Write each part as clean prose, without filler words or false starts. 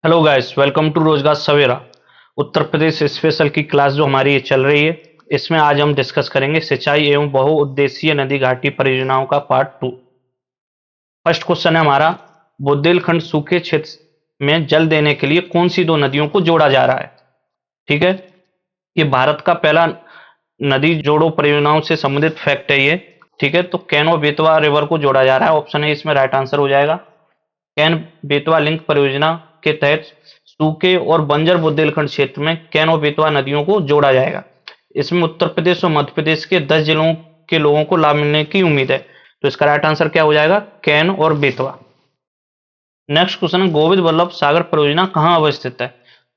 Hello guys, welcome to रोजगार सवेरा। Uttar Pradesh special की class जो हमारी ये चल रही है, इसमें आज हम डिस्कस करेंगे सिंचाई एवं बहुउद्देशीय नदी घाटी परियोजनाओं का पार्ट 2। फर्स्ट क्वेश्चन है हमारा, बुंदेलखंड सूखे क्षेत्र में जल देने के लिए कौन सी दो नदियों को जोड़ा जा रहा है। ठीक है, ये भारत का पहला नदी जोड़ो परियोजनाओं से संबंधित फैक्ट है ये। ठीक है, तो कैन और बेतवा रिवर को जोड़ा जा रहा है, ऑप्शन है इसमें राइट आंसर हो जाएगा। कैन बेतवा लिंक परियोजना के तहत सूखे और बंजर बुंदेलखंड क्षेत्र में कैन और बेतवा नदियों को जोड़ा जाएगा। इसमें उत्तर प्रदेश और मध्य प्रदेश के 10 जिलों के लोगों को लाभ मिलने की उम्मीद है। तो इसका राइट आंसर क्या हो जाएगा, कैन और बेतवा। नेक्स्ट क्वेश्चन है, गोविंद वल्लभ सागर परियोजना कहाँ अवस्थित है।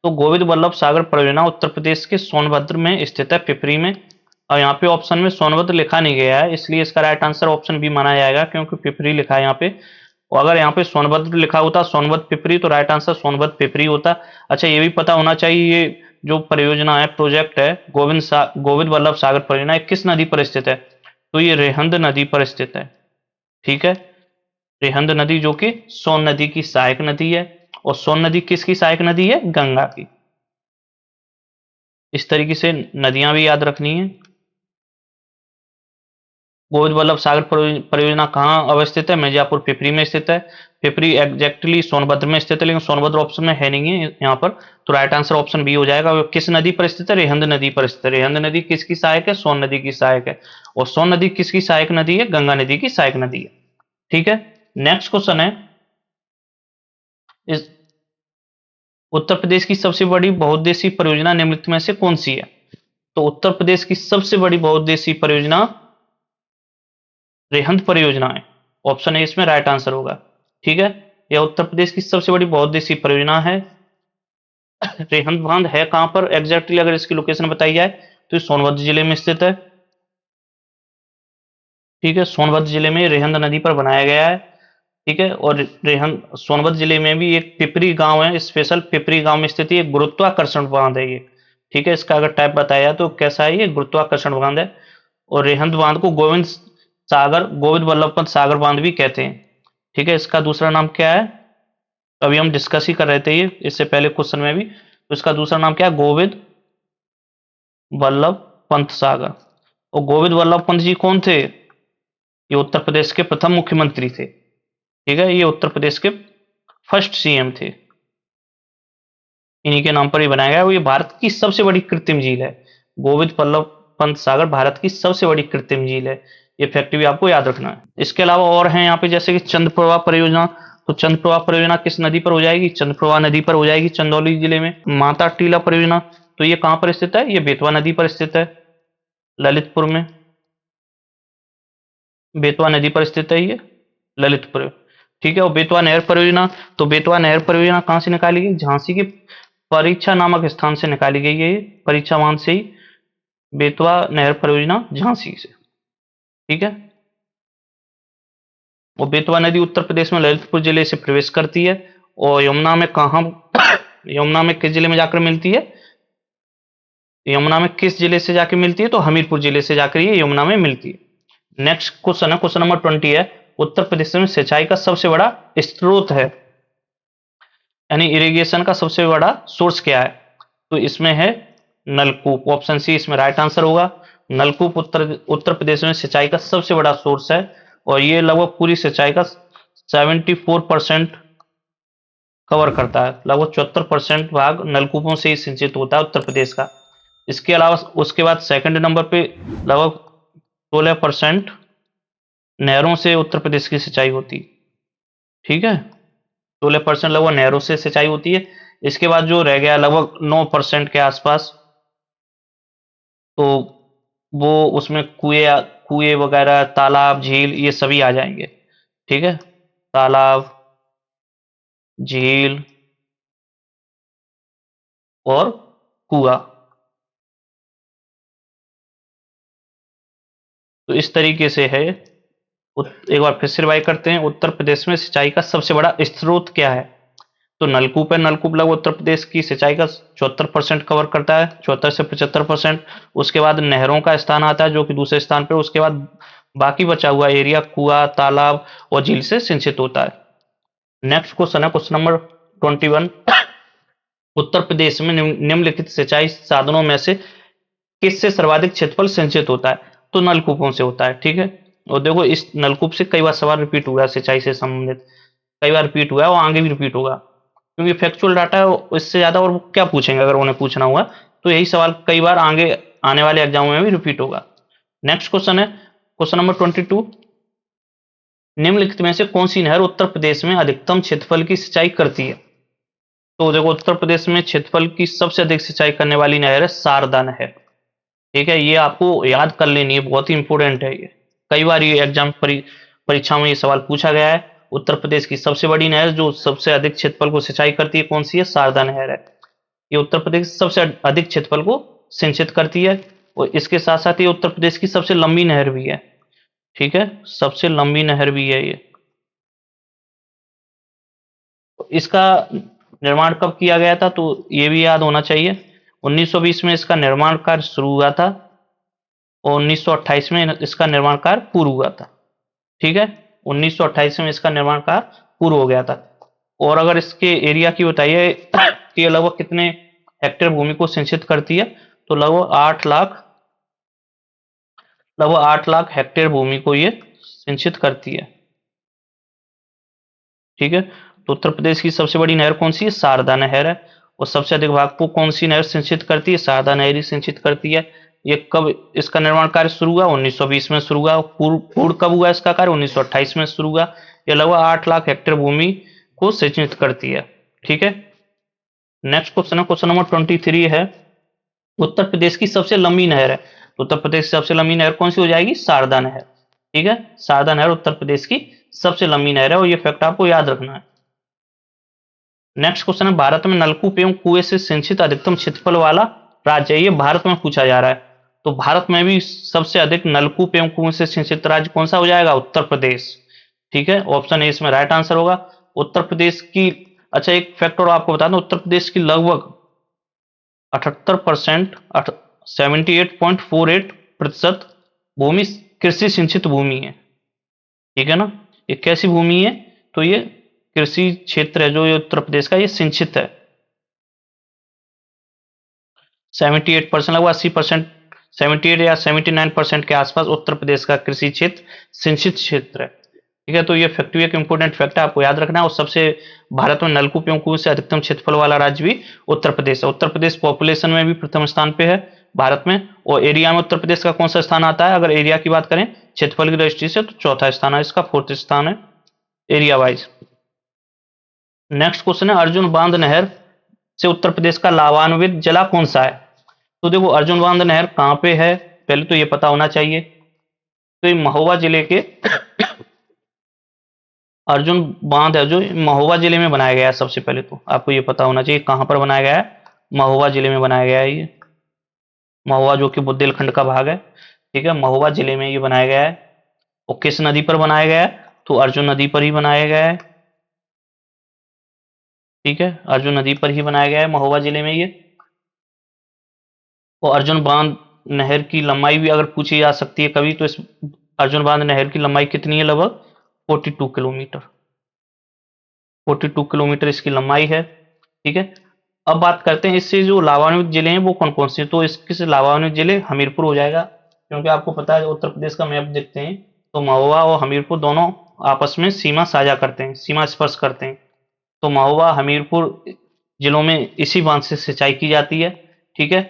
तो गोविंद वल्लभ सागर परियोजना उत्तर प्रदेश के सोनभद्र में स्थित है, पिपरी में। और यहाँ पे ऑप्शन में सोनभद्र लिखा नहीं गया है, इसलिए इसका राइट आंसर ऑप्शन बी माना जाएगा, क्योंकि पिपरी लिखा है यहाँ पे। और अगर यहाँ पे सोनभद्र लिखा होता, सोनभद्र पिपरी, तो राइट आंसर सोनभद्र पिपरी होता। अच्छा, ये भी पता होना चाहिए, ये जो परियोजना है, प्रोजेक्ट है गोविंद वल्लभ सागर परियोजना, किस नदी पर स्थित है। तो ये रेहंद नदी पर स्थित है। ठीक है, रेहंद नदी जो कि सोन नदी की सहायक नदी है। और सोन नदी किसकी सहायक नदी है, गंगा की। इस तरीके से नदियां भी याद रखनी है। गोविंद वल्लभ सागर परियोजना कहाँ अवस्थित है, मिर्जापुर पिपरी में स्थित है। पिपरी एग्जैक्टली सोनभद्र में स्थित है, लेकिन सोनभद्र ऑप्शन में है नहीं है यहाँ पर। तो राइट आंसर ऑप्शन बी हो जाएगा। वो किस नदी पर स्थित है, रेहंद नदी पर स्थित है। रेहंद नदी किसकी सहायक है, सोन नदी की सहायक है। और सोन नदी किसकी सहायक नदी है, गंगा नदी की सहायक नदी है। ठीक है, नेक्स्ट क्वेश्चन है, इस उत्तर प्रदेश की सबसे बड़ी बहुउद्देशीय परियोजना निम्नलिखित में से कौन सी है। तो उत्तर प्रदेश की सबसे बड़ी बहुउद्देशीय परियोजना रेहंद परियोजना है, ऑप्शन ए इसमें राइट आंसर होगा। ठीक है, यह उत्तर प्रदेश की सबसे बड़ी बहुउद्देशीय परियोजना है। रेहंद बांध है कहां पर एग्जैक्टली, अगर इसकी लोकेशन बताई जाए तो सोनभद्र जिले में स्थित है। ठीक है, सोनभद्र जिले में रेहंद नदी पर बनाया गया है। ठीक है, और रेहंद सोनभद्र जिले में भी एक पिपरी गांव है, स्पेशल पिपरी गांव में स्थित है, गुरुत्वाकर्षण बांध है ये। ठीक है, इसका अगर टाइप बताया तो कैसा है, ये गुरुत्वाकर्षण बांध है। और रेहंद बांध को गोविंद वल्लभ पंत सागर बांध भी कहते हैं। ठीक है, इसका दूसरा नाम क्या है, अभी हम डिस्कस ही कर रहे थे ये इससे पहले क्वेश्चन में भी। तो इसका दूसरा नाम क्या है, गोविंद वल्लभ पंत सागर। और गोविंद वल्लभ पंत जी कौन थे, ये उत्तर प्रदेश के प्रथम मुख्यमंत्री थे। ठीक है, ये उत्तर प्रदेश के फर्स्ट सीएम थे, इन्हीं के नाम पर ही बनाया गया है। ये भारत की सबसे बड़ी कृत्रिम झील है। गोविंद वल्लभ पंत सागर भारत की सबसे बड़ी कृत्रिम झील है। ये फैक्ट भी आपको याद रखना है। इसके अलावा और हैं यहाँ पे, जैसे कि चंद्रप्रभा परियोजना। तो चंद्रप्रभा परियोजना किस नदी पर हो जाएगी, चंद्रप्रभा नदी पर हो जाएगी, चंदौली जिले में। माता टीला परियोजना, तो ये कहां पर स्थित है, ये बेतवा नदी पर स्थित है, ललितपुर में। बेतवा नदी पर स्थित है ये, ललितपुर। ठीक है, और बेतवा नहर परियोजना, तो बेतवा नहर परियोजना कहां से निकाली गई, झांसी के परीक्षा नामक स्थान से निकाली गई है, ये परीक्षा बांध से ही बेतवा नहर परियोजना, झांसी से। ठीक है, और बेतवा नदी उत्तर प्रदेश में ललितपुर जिले से प्रवेश करती है। और यमुना में कहा यमुना में किस जिले में जाकर मिलती है, यमुना में किस जिले से जाकर मिलती है, तो हमीरपुर जिले से जाकर ये यमुना में मिलती है। नेक्स्ट क्वेश्चन है, क्वेश्चन नंबर 20 है, उत्तर प्रदेश में सिंचाई का सबसे बड़ा स्रोत है, यानी इरिगेशन का सबसे बड़ा सोर्स क्या है। तो इसमें है नलकूप, ऑप्शन सी इसमें राइट आंसर होगा। नलकूप उत्तर प्रदेश में सिंचाई का सबसे बड़ा सोर्स है। और ये लगभग पूरी सिंचाई का 74% कवर करता है, लगभग 74% भाग नलकूपों से ही सिंचित होता है उत्तर प्रदेश का। इसके अलावा उसके बाद सेकंड नंबर पे लगभग 16% नहरों से उत्तर प्रदेश की सिंचाई होती है। ठीक है, 16% लगभग नहरों से सिंचाई होती है। इसके बाद जो रह गया लगभग 9% के आसपास, तो वो उसमें कुएं कुएं वगैरह, तालाब, झील, ये सभी आ जाएंगे। ठीक है, तालाब, झील और कुआ। तो इस तरीके से है। एक बार फिर से रिवाइज करते हैं, उत्तर प्रदेश में सिंचाई का सबसे बड़ा स्रोत क्या है। तो नलकूप है, नलकूप लगभग उत्तर प्रदेश की सिंचाई का 74% कवर करता है, 74 से 75%। उसके बाद नहरों का स्थान आता है जो कि दूसरे स्थान पर। उसके बाद बाकी बचा हुआ एरिया कुआ, तालाब और झील से सिंचित होता है। नेक्स्ट क्वेश्चन है, क्वेश्चन नंबर 21, उत्तर प्रदेश में निम्नलिखित सिंचाई साधनों में से किससे सर्वाधिक क्षेत्रफल सिंचित होता है? तो नलकूपों से होता है। ठीक है, और देखो इस नलकूप से कई बार सवाल रिपीट हुआ है, सिंचाई से संबंधित कई बार रिपीट हुआ है और आगे भी रिपीट होगा, क्योंकि फैक्चुअल डाटा है, इससे ज्यादा और वो क्या पूछेंगे अगर उन्हें पूछना हुआ, तो यही सवाल कई बार आगे आने वाले एग्जामों में भी रिपीट होगा। नेक्स्ट क्वेश्चन है क्वेश्चन नंबर 22। निम्नलिखित में से कौन सी नहर उत्तर प्रदेश में अधिकतम क्षेत्रफल की सिंचाई करती है? तो देखो उत्तर प्रदेश में क्षेत्रफल की सबसे अधिक सिंचाई करने वाली नहर है शारदा नहर। ठीक है, ये आपको याद कर लेनी है, बहुत ही इंपॉर्टेंट है ये, कई बार ये एग्जाम परीक्षा में ये सवाल पूछा गया है। उत्तर प्रदेश की सबसे बड़ी नहर जो सबसे अधिक क्षेत्रफल को सिंचाई करती है कौन सी है? शारदा नहर है। ये उत्तर प्रदेश की सबसे अधिक क्षेत्रफल को सिंचित करती है, और इसके साथ साथ ये उत्तर प्रदेश की सबसे लंबी नहर भी है। ठीक है, सबसे लंबी नहर भी है ये। इसका निर्माण कब किया गया था? तो ये भी याद होना चाहिए, 1920 में इसका निर्माण कार्य शुरू हुआ था और 1928 में इसका निर्माण कार्य पूर्ण हुआ था। ठीक है, 1928 में इसका निर्माण कार्य पूर्ण हो गया था। और अगर इसके एरिया की बताइए कि ये लगभग कितने हेक्टेयर भूमि को सिंचित करती है, तो लगभग 8 लाख हेक्टेयर भूमि को ये सिंचित करती है। ठीक है, तो उत्तर प्रदेश की सबसे बड़ी नहर कौन सी है? शारदा नहर है। और सबसे अधिक भाग को कौन सी नहर सिंचित करती है? शारदा नहर ही सिंचित करती है। ये कब इसका निर्माण कार्य शुरू हुआ? 1920 में शुरू हुआ। पूर्ण कब हुआ इसका कार्य? 1928 में शुरू हुआ। ये लगभग 8 लाख हेक्टेयर भूमि को सिंचित करती है। ठीक है, नेक्स्ट क्वेश्चन है क्वेश्चन नंबर 23 है, उत्तर प्रदेश की सबसे लंबी नहर है। तो उत्तर प्रदेश की सबसे लंबी नहर कौन सी हो जाएगी? शारदा नहर। ठीक है, शारदा नहर उत्तर प्रदेश की सबसे लंबी नहर है, और ये फैक्ट आपको याद रखना है। नेक्स्ट क्वेश्चन है, भारत में नलकूप एवं कुएं से सिंचित अधिकतम क्षेत्रफल वाला राज्य है। ये भारत में पूछा जा रहा है, तो भारत में भी सबसे अधिक नलकूप एवं कुएं से सिंचित राज्य कौन सा हो जाएगा? उत्तर प्रदेश। ठीक है, ऑप्शन ए इसमें राइट आंसर होगा। उत्तर प्रदेश की, अच्छा एक फैक्टर आपको बता दूं, उत्तर प्रदेश की लगभग 78%, 78.48% भूमि कृषि सिंचित भूमि है। ठीक है ना, ये कैसी भूमि है? तो ये कृषि क्षेत्र है जो ये उत्तर प्रदेश का, ये सिंचित है। 78%, लगभग 80%, 78 या 79% के आसपास उत्तर प्रदेश का कृषि क्षेत्र सिंचित क्षेत्र है। ठीक है, तो ये फैक्ट भी एक इंपॉर्टेंट फैक्ट है, आपको याद रखना है। और सबसे भारत में नलकूप एवं कुएं से अधिकतम क्षेत्रफल वाला राज्य भी उत्तर प्रदेश है। उत्तर प्रदेश पॉपुलेशन में भी प्रथम स्थान पे है भारत में, और एरिया में उत्तर प्रदेश का कौन सा स्थान आता है? अगर एरिया की बात करें क्षेत्रफल की दृष्टि से, तो चौथा स्थान है इसका, 4th स्थान है एरिया वाइज। नेक्स्ट क्वेश्चन है, अर्जुन बांध नहर से उत्तर प्रदेश का लाभान्वित जिला कौन सा है? तो देखो अर्जुन बांध नहर कहां पे है, पहले तो ये पता होना चाहिए। तो ये महोबा जिले के अर्जुन बांध है जो महोबा जिले में बनाया गया है। सबसे पहले तो आपको ये पता होना चाहिए कहां पर बनाया गया है, महोबा जिले में बनाया गया है। ये महोबा जो कि बुंदेलखंड का भाग है। ठीक है, महोबा जिले में ये बनाया गया है। और किस नदी पर बनाया गया है? तो अर्जुन नदी पर ही बनाया गया है। ठीक है, अर्जुन नदी पर ही बनाया गया है महोबा जिले में ये। और अर्जुन बांध नहर की लंबाई भी अगर पूछी जा सकती है कभी, तो इस अर्जुन बांध नहर की लंबाई कितनी है? लगभग 42 किलोमीटर। 42 किलोमीटर इसकी लंबाई है। ठीक है, अब बात करते हैं इससे जो लाभान्वित जिले हैं वो कौन कौन से हैं। तो इसके से लाभान्वित जिले हमीरपुर हो जाएगा, क्योंकि आपको पता है उत्तर प्रदेश का मैप देखते हैं तो महोबा और हमीरपुर दोनों आपस में सीमा साझा करते हैं, सीमा स्पर्श करते हैं। तो महोबा हमीरपुर जिलों में इसी बांध से सिंचाई की जाती है। ठीक है,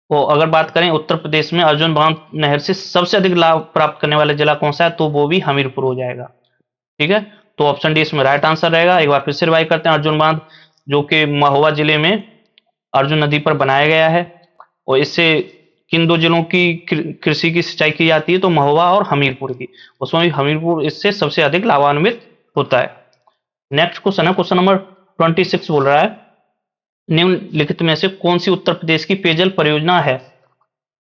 तो अगर बात करें उत्तर प्रदेश में अर्जुन बांध नहर से सबसे अधिक लाभ प्राप्त करने वाला जिला कौन सा है, तो वो भी हमीरपुर हो जाएगा। ठीक है, तो ऑप्शन डी इसमें राइट आंसर रहेगा। एक बार फिर से रिवाइज करते हैं, अर्जुन बांध जो कि महोबा जिले में अर्जुन नदी पर बनाया गया है, और इससे किन दो जिलों की कृषि की सिंचाई की जाती है, तो महोबा और हमीरपुर की। उसमें भी हमीरपुर इससे सबसे अधिक लाभान्वित होता है। नेक्स्ट क्वेश्चन है क्वेश्चन नंबर 26 बोल रहा है, निम्नलिखित में से कौन सी उत्तर प्रदेश की पेयजल परियोजना है?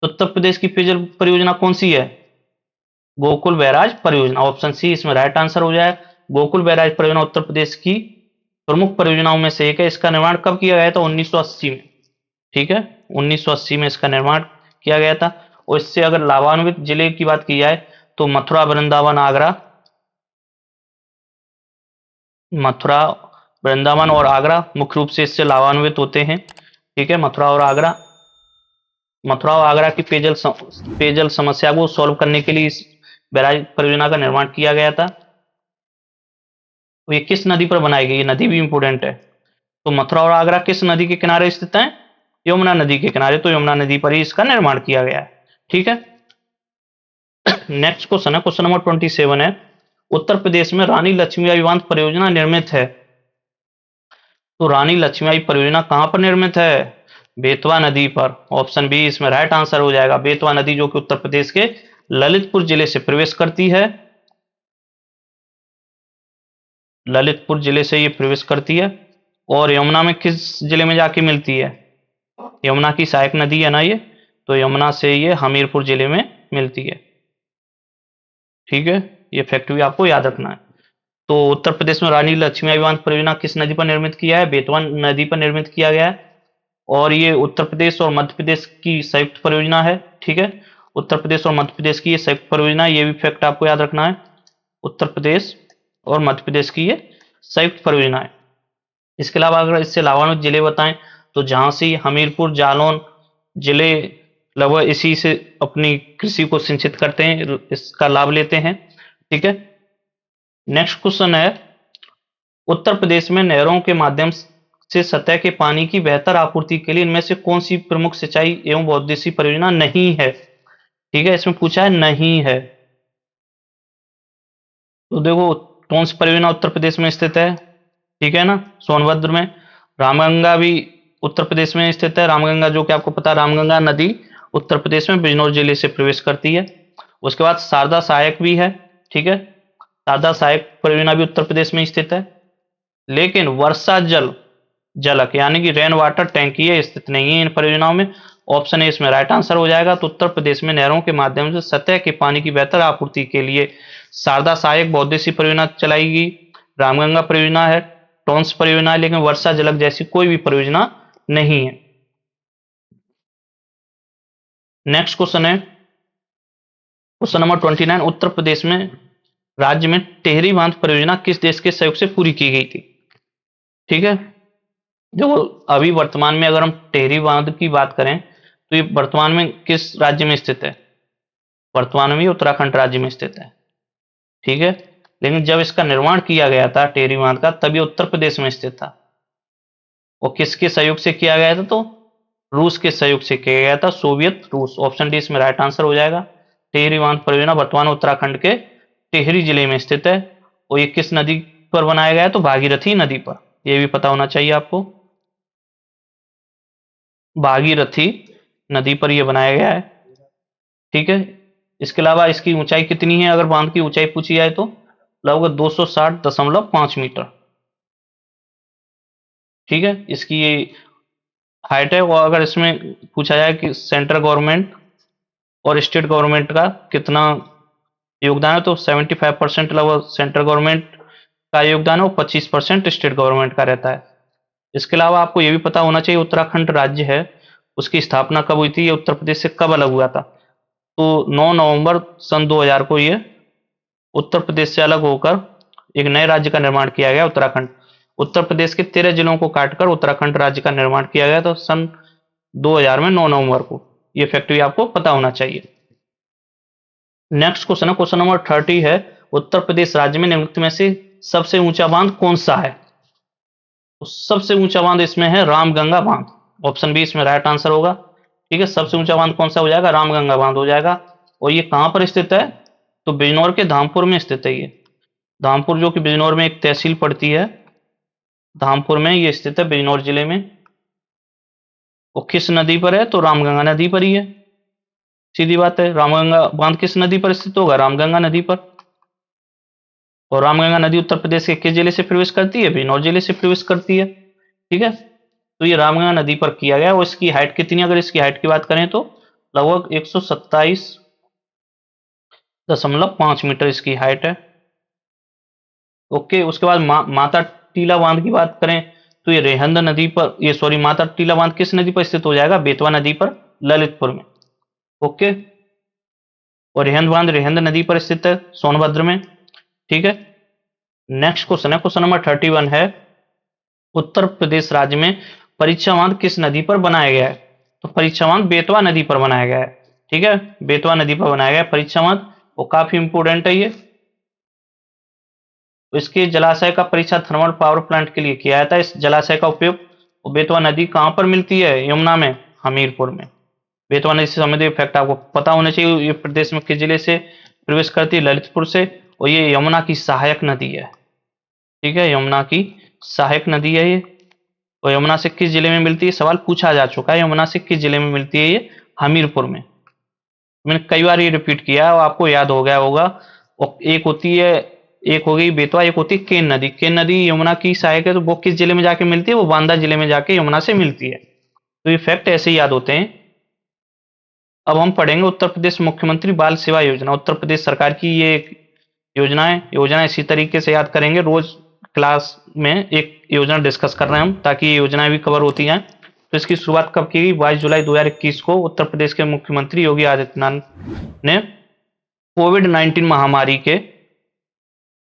उत्तर प्रदेश की पेयजल परियोजना कौन सी है? गोकुल बैराज परियोजना। ऑप्शन सी इसमें राइट आंसर हो जाए। गोकुल बैराज परियोजना उत्तर प्रदेश की प्रमुख परियोजनाओं में से एक है। इसका निर्माण कब किया गया था? 1980 में। ठीक है, 1980 में इसका निर्माण किया गया था। और इससे अगर लाभान्वित जिले की बात की जाए तो मथुरा, वृंदावन, आगरा, मथुरा वृंदावन और आगरा मुख्य रूप से इससे लाभान्वित होते हैं। ठीक है, मथुरा और आगरा की पेयजल समस्या को सॉल्व करने के लिए इस बैराज परियोजना का निर्माण किया गया था। तो ये किस नदी पर बनाई गई, ये नदी भी इंपोर्टेंट है। तो मथुरा और आगरा किस नदी के किनारे स्थित है, यमुना नदी के किनारे, तो यमुना नदी पर ही इसका निर्माण किया गया है। ठीक है, नेक्स्ट क्वेश्चन है, क्वेश्चन नंबर 27 है, उत्तर प्रदेश में रानी लक्ष्मीबाई बांध परियोजना निर्मित है। तो रानी लक्ष्मीबाई परियोजना कहां पर निर्मित है, बेतवा नदी पर। ऑप्शन बी इसमें राइट आंसर हो जाएगा। बेतवा नदी जो कि उत्तर प्रदेश के ललितपुर जिले से प्रवेश करती है, ललितपुर जिले से ये प्रवेश करती है। और यमुना में किस जिले में जाके मिलती है, यमुना की सहायक नदी है ना ये, तो यमुना से ये हमीरपुर जिले में मिलती है। ठीक है, ये फैक्ट भी आपको याद रखना है। तो उत्तर प्रदेश में रानी लक्ष्मीबाई बांध परियोजना किस नदी पर निर्मित किया है, बेतवा नदी पर निर्मित किया गया है। और ये उत्तर प्रदेश और मध्य प्रदेश की संयुक्त परियोजना है। ठीक है, उत्तर प्रदेश और मध्य प्रदेश की ये संयुक्त परियोजना, ये भी फैक्ट आपको याद रखना है। उत्तर प्रदेश और मध्य प्रदेश की ये संयुक्त परियोजना है। इसके अलावा अगर इससे लाभान्वित जिले बताएं तो झांसी, हमीरपुर, जालौन जिले लगभग इसी से अपनी कृषि को सिंचित करते हैं, इसका लाभ लेते हैं। ठीक है, नेक्स्ट क्वेश्चन है, उत्तर प्रदेश में नहरों के माध्यम से सतह के पानी की बेहतर आपूर्ति के लिए इनमें से कौन सी प्रमुख सिंचाई एवं बहुउद्देशीय परियोजना नहीं है। ठीक है, इसमें पूछा है नहीं है। तो देखो कौन सी परियोजना उत्तर प्रदेश में स्थित है, ठीक है ना, सोनभद्र में। रामगंगा भी उत्तर प्रदेश में स्थित है। रामगंगा जो कि आपको पता है, रामगंगा नदी उत्तर प्रदेश में बिजनौर जिले से प्रवेश करती है। उसके बाद शारदा सहायक भी है। ठीक है, शारदा सहायक परियोजना भी उत्तर प्रदेश में स्थित है, लेकिन वर्षा जलक यानी कि रेन वाटर टैंक ये स्थित नहीं है इन परियोजनाओं में। ऑप्शन ए इसमें राइट आंसर हो जाएगा। तो उत्तर प्रदेश में नहरों के माध्यम से सतह के पानी की बेहतर आपूर्ति के लिए शारदा सहायक बहुउद्देशीय परियोजना चलाई गई, रामगंगा परियोजना है, टॉन्स परियोजना है, लेकिन वर्षा जलक जैसी कोई भी परियोजना नहीं है। नेक्स्ट क्वेश्चन है, क्वेश्चन नंबर 29, उत्तर प्रदेश में राज्य में टेहरी बांध परियोजना किस देश के सहयोग से पूरी की गई थी। ठीक है, जो अभी वर्तमान में अगर हम टेहरी बांध की बात करें तो ये वर्तमान में किस राज्य में स्थित है, वर्तमान में उत्तराखंड राज्य में स्थित है। ठीक है, लेकिन जब इसका निर्माण किया गया था टेहरी बांध का, तब ये उत्तर प्रदेश में स्थित था। और किसके सहयोग से किया गया था, तो रूस के सहयोग से किया गया था, सोवियत रूस। ऑप्शन डी इसमें राइट आंसर हो जाएगा। टेहरी बांध परियोजना वर्तमान उत्तराखंड के टेहरी जिले में स्थित है। और ये किस नदी पर बनाया गया है, तो भागीरथी नदी पर। यह भी पता होना चाहिए आपको, भागीरथी नदी पर यह बनाया गया है। ठीक है, इसके अलावा इसकी ऊंचाई कितनी है, अगर बांध की ऊंचाई पूछी जाए तो लगभग 260.5 मीटर। ठीक है, इसकी ये हाइट है। और अगर इसमें पूछा जाए कि सेंट्रल गवर्नमेंट और स्टेट गवर्नमेंट का कितना योगदान है, तो 75% लगभग सेंट्रल गवर्नमेंट का योगदान है और 25% स्टेट गवर्नमेंट का रहता है। इसके अलावा आपको यह भी पता होना चाहिए उत्तराखंड राज्य है उसकी स्थापना कब हुई थी, ये उत्तर प्रदेश से कब अलग हुआ था। तो 9 नवंबर सन 2000 को ये उत्तर प्रदेश से अलग होकर एक नए राज्य का निर्माण किया गया, उत्तराखंड। उत्तर प्रदेश के 13 जिलों को काटकर उत्तराखंड राज्य का निर्माण किया गया था सन 2000 में 9 नवंबर को। यह फैक्ट भी आपको पता होना चाहिए। नेक्स्ट क्वेश्चन है, क्वेश्चन नंबर 30 है, उत्तर प्रदेश राज्य में निम्नलिखित में से सबसे ऊंचा बांध कौन सा है। तो सबसे ऊंचा बांध इसमें है रामगंगा बांध। ऑप्शन बी इसमें राइट आंसर होगा। ठीक है, सबसे ऊंचा बांध कौन सा हो जाएगा, रामगंगा बांध हो जाएगा। और ये कहां पर स्थित है, तो बिजनौर के धामपुर में स्थित है। ये धामपुर जो कि बिजनौर में एक तहसील पड़ती है, धामपुर में ये स्थित है, बिजनौर जिले में। और किस नदी पर है, तो रामगंगा नदी पर ही है। सीधी बात है, रामगंगा बांध किस नदी पर स्थित होगा, रामगंगा नदी पर। और रामगंगा नदी उत्तर प्रदेश के किस जिले से प्रवेश करती है, बिजनौर जिले से प्रवेश करती है। ठीक है, तो ये रामगंगा नदी पर किया गया। और इसकी हाइट कितनी, अगर इसकी हाइट की बात करें तो लगभग 127.5 मीटर इसकी हाइट है। ओके, उसके बाद माता टीला बांध की बात करें तो ये रेहंद नदी पर, ये सॉरी, माता टीला बांध किस नदी पर स्थित हो जाएगा, बेतवा नदी पर, ललितपुर में। ओके, और रेहंद बांध रेहंद नदी पर स्थित है, सोनभद्र में। ठीक है, नेक्स्ट क्वेश्चन है, क्वेश्चन नंबर 31 है, उत्तर प्रदेश राज्य में परीक्षा बांध किस नदी पर बनाया गया है? तो परीक्षा बांध बेतवा नदी पर बनाया गया है। ठीक है, बेतवा नदी पर बनाया गया है परीक्षा बांध, और काफी इंपोर्टेंट है ये। तो इसके जलाशय का परीक्षा थर्मल पावर प्लांट के लिए किया जाता है। इस जलाशय का उपयोग, बेतवा नदी कहाँ पर मिलती है? यमुना में, हमीरपुर में। बेतवा नदी से संबंधित फैक्ट आपको पता होना चाहिए। ये प्रदेश में किस जिले से प्रवेश करती है? ललितपुर से। और ये यमुना की सहायक नदी है। ठीक है, यमुना की सहायक नदी है ये। और यमुना से किस जिले में मिलती है? सवाल पूछा जा चुका है, यमुना से किस जिले में मिलती है? ये हमीरपुर में। मैंने कई बार ये रिपीट किया है और आपको याद हो गया होगा। और एक होती है, एक हो गई बेतवा, एक होती है केन नदी। केन नदी यमुना की सहायक है, तो वो किस जिले में जाके मिलती है? वो बांदा जिले में जाके यमुना से मिलती है। तो ये फैक्ट ऐसे ही याद होते हैं। अब हम पढ़ेंगे उत्तर प्रदेश मुख्यमंत्री बाल सेवा योजना। उत्तर प्रदेश सरकार की ये योजना इसी तरीके से याद करेंगे। रोज क्लास में एक योजना डिस्कस कर रहे हैं हम, ताकि ये योजनाएं भी कवर होती जाएं। तो इसकी शुरुआत कब की गई? 22 जुलाई 2021 को उत्तर प्रदेश के मुख्यमंत्री योगी आदित्यनाथ ने कोविड 19 महामारी के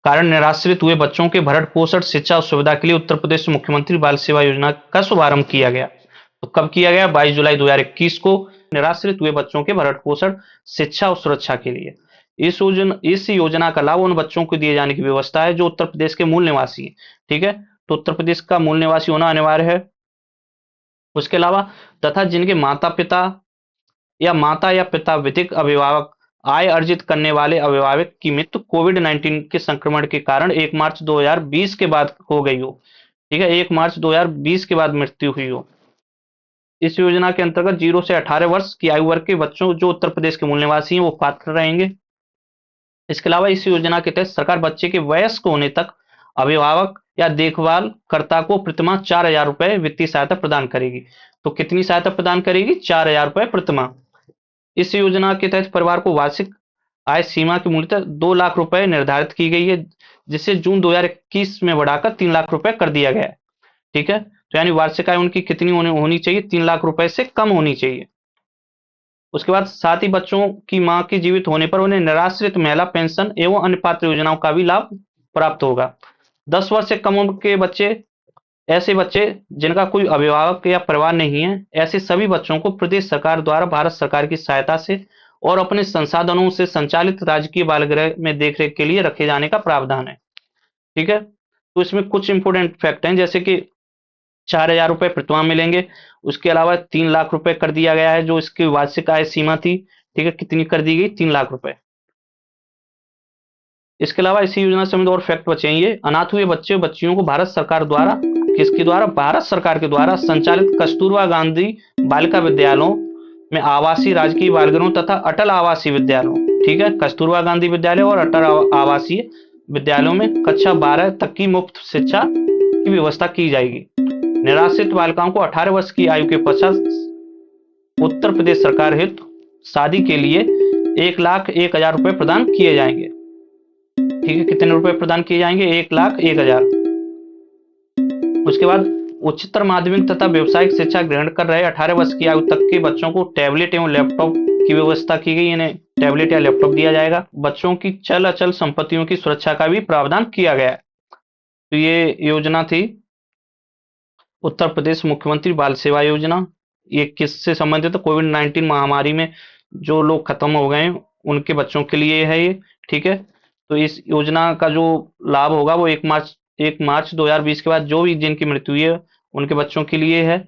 कारण निराश्रित हुए बच्चों के भरण पोषण, शिक्षा और सुविधा के लिए उत्तर प्रदेश मुख्यमंत्री बाल सेवा योजना का शुभारंभ किया गया। तो कब किया गया? 22 जुलाई 2021 को, निराश्रित हुए बच्चों के भरण पोषण, शिक्षा और सुरक्षा के लिए। इस योजना का लाभ उन बच्चों को दिए जाने की व्यवस्था है जो उत्तर प्रदेश के मूल निवासी हैं। ठीक है, तो उत्तर प्रदेश का मूल निवासी होना अनिवार्य है। उसके अलावा तथा जिनके माता या पिता विधिक अभिभावक, आय अर्जित करने वाले अभिभावक की मृत्यु कोविड 19 के संक्रमण के कारण 1 मार्च 2020 के बाद हो गई हो। ठीक है, 1 मार्च 2020 के बाद मृत्यु हुई हो। इस योजना के अंतर्गत 0 से 18 वर्ष की आयु वर्ग के बच्चों जो उत्तर प्रदेश के मूल निवासी हैं वो पात्र रहेंगे। इसके अलावा इस योजना के तहत सरकार बच्चे के वयस्क होने तक अभिभावक या देखभाल कर्ता को प्रतिमाह 4,000 रुपए वित्तीय सहायता प्रदान करेगी। तो कितनी सहायता प्रदान करेगी? 4,000 रुपए प्रतिमाह। इस योजना के तहत परिवार को वार्षिक आय सीमा की मूल्यतः 2 लाख रुपए निर्धारित की गई है, जिसे जून 2021 में बढ़ाकर 3 लाख रुपए कर दिया गया है। ठीक है, तो यानी वार्षिक आय उनकी कितनी होनी चाहिए? 3 लाख रुपए से कम होनी चाहिए। उसके बाद साथ ही बच्चों की मां के जीवित होने पर उन्हें निराश्रित महिला पेंशन एवं अन्य पात्र योजनाओं का भी लाभ प्राप्त होगा। 10 वर्ष से कम उम्र के बच्चे, ऐसे बच्चे जिनका कोई अभिभावक या परिवार नहीं है, ऐसे सभी बच्चों को प्रदेश सरकार द्वारा भारत सरकार की सहायता से और अपने संसाधनों से संचालित राजकीय बाल गृह में देखरेख के लिए रखे जाने का प्रावधान है। ठीक है, तो इसमें कुछ इंपोर्टेंट फैक्ट हैं, जैसे कि 4,000 रुपए प्रतिमाह मिलेंगे। उसके अलावा 3 लाख रुपए कर दिया गया है, जो इसकी वार्षिक आय सीमा थी। ठीक है, कितनी कर दी गई? 3 लाख रुपए। इसके अलावा इसी योजना से और फैक्ट बचेंगे। अनाथ हुए बच्चे बच्चियों को भारत सरकार द्वारा, किसके द्वारा? भारत सरकार के द्वारा संचालित कस्तूरबा गांधी बालिका विद्यालयों में आवासीय राजकीय बाल गृहों तथा अटल आवासीय विद्यालयों, ठीक है, कस्तूरबा गांधी विद्यालय और अटल आवासीय विद्यालयों में कक्षा 12 तक की मुफ्त शिक्षा की व्यवस्था की जाएगी। निराश्रित बालिकाओं को 18 वर्ष की आयु के पश्चात उत्तर प्रदेश सरकार हित शादी के लिए 1,01,000 रुपए प्रदान किए जाएंगे। ठीक है, कितने रुपए प्रदान किए जाएंगे? 1,01,000। उसके बाद उच्चतर माध्यमिक तथा व्यावसायिक शिक्षा ग्रहण कर रहे 18 वर्ष की आयु तक के बच्चों को टैबलेट एवं लैपटॉप की व्यवस्था की गई। इन्हें टैबलेट या लैपटॉप दिया जाएगा। बच्चों की चल अचल संपत्तियों की सुरक्षा का भी प्रावधान किया गया है। तो ये योजना थी उत्तर प्रदेश मुख्यमंत्री बाल सेवा योजना। ये किससे संबंधित है? कोविड 19 महामारी में जो लोग खत्म हो गए उनके बच्चों के लिए है ये। ठीक है, तो इस योजना का जो लाभ होगा वो 1 मार्च 2020 के बाद जो भी जिनकी मृत्यु हुई है उनके बच्चों के लिए है।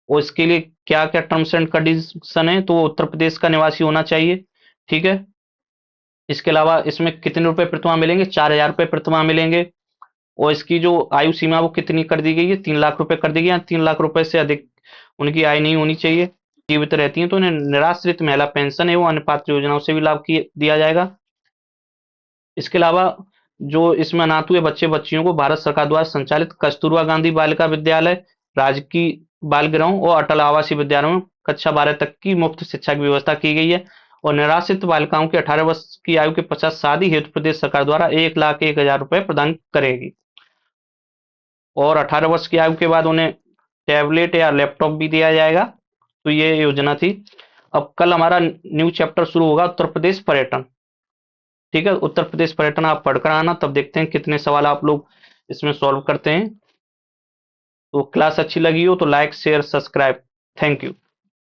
और इसके लिए क्या क्या टर्म्स एंड कंडीशन है? तो वो उत्तर प्रदेश का निवासी होना चाहिए। ठीक है, इसके अलावा इसमें कितने रुपए प्रतिमाह मिलेंगे? 4,000 रुपए प्रतिमाह मिलेंगे। और इसकी जो आयु सीमा वो कितनी कर दी गई है? 3 लाख रुपए कर दी गई है। 3 लाख रुपए से अधिक उनकी आय नहीं होनी चाहिए। जीवित रहती हैं तो उन्हें निराश्रित महिला पेंशन एवं अन्य पात्र योजनाओं से भी लाभ दिया जाएगा। इसके अलावा जो इसमें अनाथ हुए बच्चे बच्चियों को भारत सरकार द्वारा संचालित कस्तूरबा गांधी बालिका विद्यालय, राजकीय बाल गृहों और अटल आवासीय विद्यालयों में कक्षा 12 तक की मुफ्त शिक्षा की व्यवस्था की गई है। और निराश्रित बालिकाओं के 18 वर्ष की आयु के पश्चात शादी हेतु प्रदेश सरकार द्वारा 1,01,000 रुपए प्रदान करेगी। और 18 वर्ष की आयु के बाद उन्हें टैबलेट या लैपटॉप भी दिया जाएगा। तो ये योजना थी। अब कल हमारा न्यू चैप्टर शुरू होगा, उत्तर प्रदेश पर्यटन। ठीक है, उत्तर प्रदेश पर्यटन आप पढ़कर आना, तब देखते हैं कितने सवाल आप लोग इसमें सॉल्व करते हैं। तो क्लास अच्छी लगी हो तो like share subscribe. Thank you.